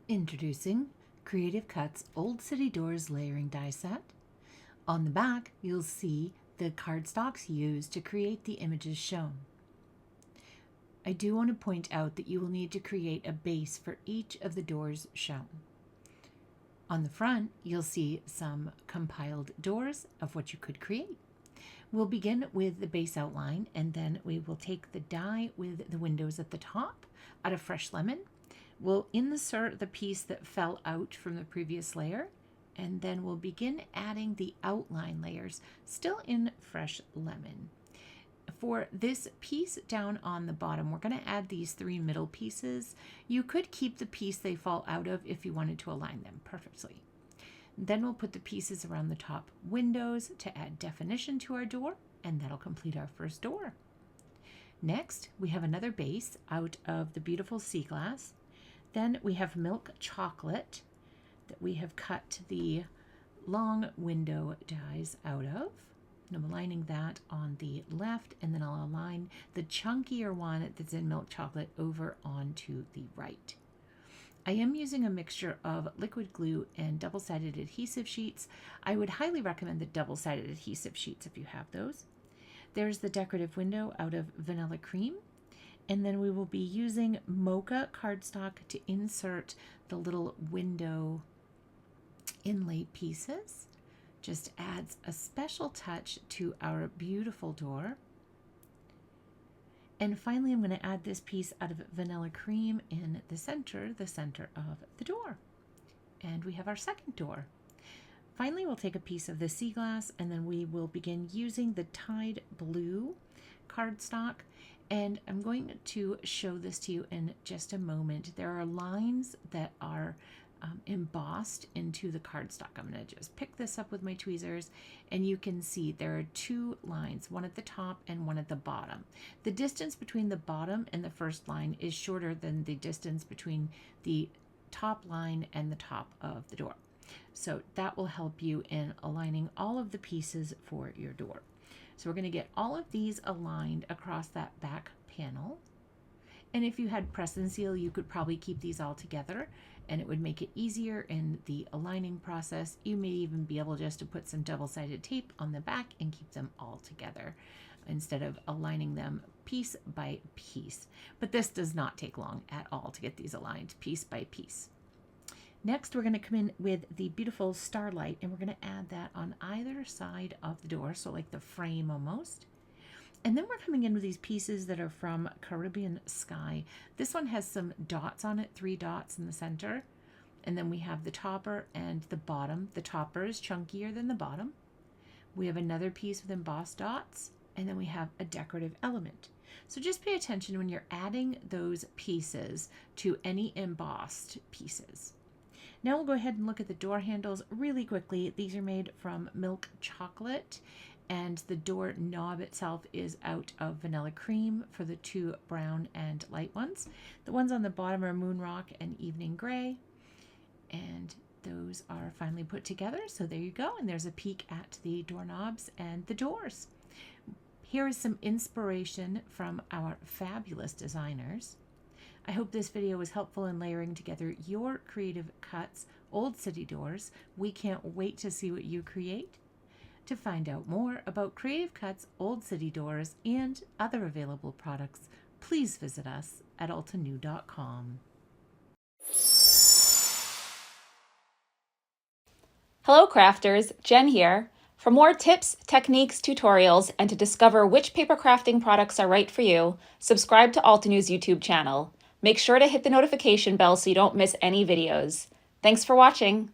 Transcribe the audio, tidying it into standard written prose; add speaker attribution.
Speaker 1: Introducing Creative Cuts Old City Doors Layering Die Set. On the back, you'll see the cardstocks used to create the images shown. I do want to point out that you will need to create a base for each of the doors shown. On the front, you'll see some compiled doors of what you could create. We'll begin with the base outline, and then we will take the die with the windows at the top out of fresh lemon. We'll insert the piece that fell out from the previous layer, and then we'll begin adding the outline layers, still in fresh lemon. For this piece down on the bottom, we're going to add these 3 middle pieces. You could keep the piece they fall out of if you wanted to align them perfectly. Then we'll put the pieces around the top windows to add definition to our door, and that'll complete our first door. Next, we have another base out of the beautiful sea glass. Then we have milk chocolate that we have cut the long window dies out of. And I'm aligning that on the left, and then I'll align the chunkier one that's in milk chocolate over onto the right. I am using a mixture of liquid glue and double-sided adhesive sheets. I would highly recommend the double-sided adhesive sheets if you have those. There's the decorative window out of vanilla cream. And then we will be using mocha cardstock to insert the little window inlay pieces. Just adds a special touch to our beautiful door. And finally, I'm going to add this piece out of vanilla cream in the center of the door. And we have our second door. Finally, we'll take a piece of the sea glass, and then we will begin using the Tide Blue cardstock. And I'm going to show this to you in just a moment. There are lines that are embossed into the cardstock. I'm going to just pick this up with my tweezers, and you can see there are 2 lines, one at the top and one at the bottom. The distance between the bottom and the first line is shorter than the distance between the top line and the top of the door. So that will help you in aligning all of the pieces for your door. So we're going to get all of these aligned across that back panel. And if you had press and seal, you could probably keep these all together, and it would make it easier in the aligning process. You may even be able just to put some double-sided tape on the back and keep them all together instead of aligning them piece by piece. But this does not take long at all to get these aligned piece by piece. Next, we're going to come in with the beautiful starlight, and we're going to add that on either side of the door, so like the frame almost. And then we're coming in with these pieces that are from Caribbean Sky. This one has some dots on it, 3 dots in the center. And then we have the topper and the bottom. The topper is chunkier than the bottom. We have another piece with embossed dots, and then we have a decorative element. So just pay attention when you're adding those pieces to any embossed pieces. Now we'll go ahead and look at the door handles really quickly. These are made from milk chocolate, and the door knob itself is out of vanilla cream for the 2 brown and light ones. The ones on the bottom are Moon Rock and Evening Gray, and those are finally put together. So there you go, and there's a peek at the doorknobs and the doors. Here is some inspiration from our fabulous designers. I hope this video was helpful in layering together your Creative Cuts Old City Doors. We can't wait to see what you create. To find out more about Creative Cuts Old City Doors and other available products, please visit us at altenew.com.
Speaker 2: Hello crafters, Jen here. For more tips, techniques, tutorials, and to discover which paper crafting products are right for you, subscribe to Altenew's YouTube channel. Make sure to hit the notification bell so you don't miss any videos. Thanks for watching.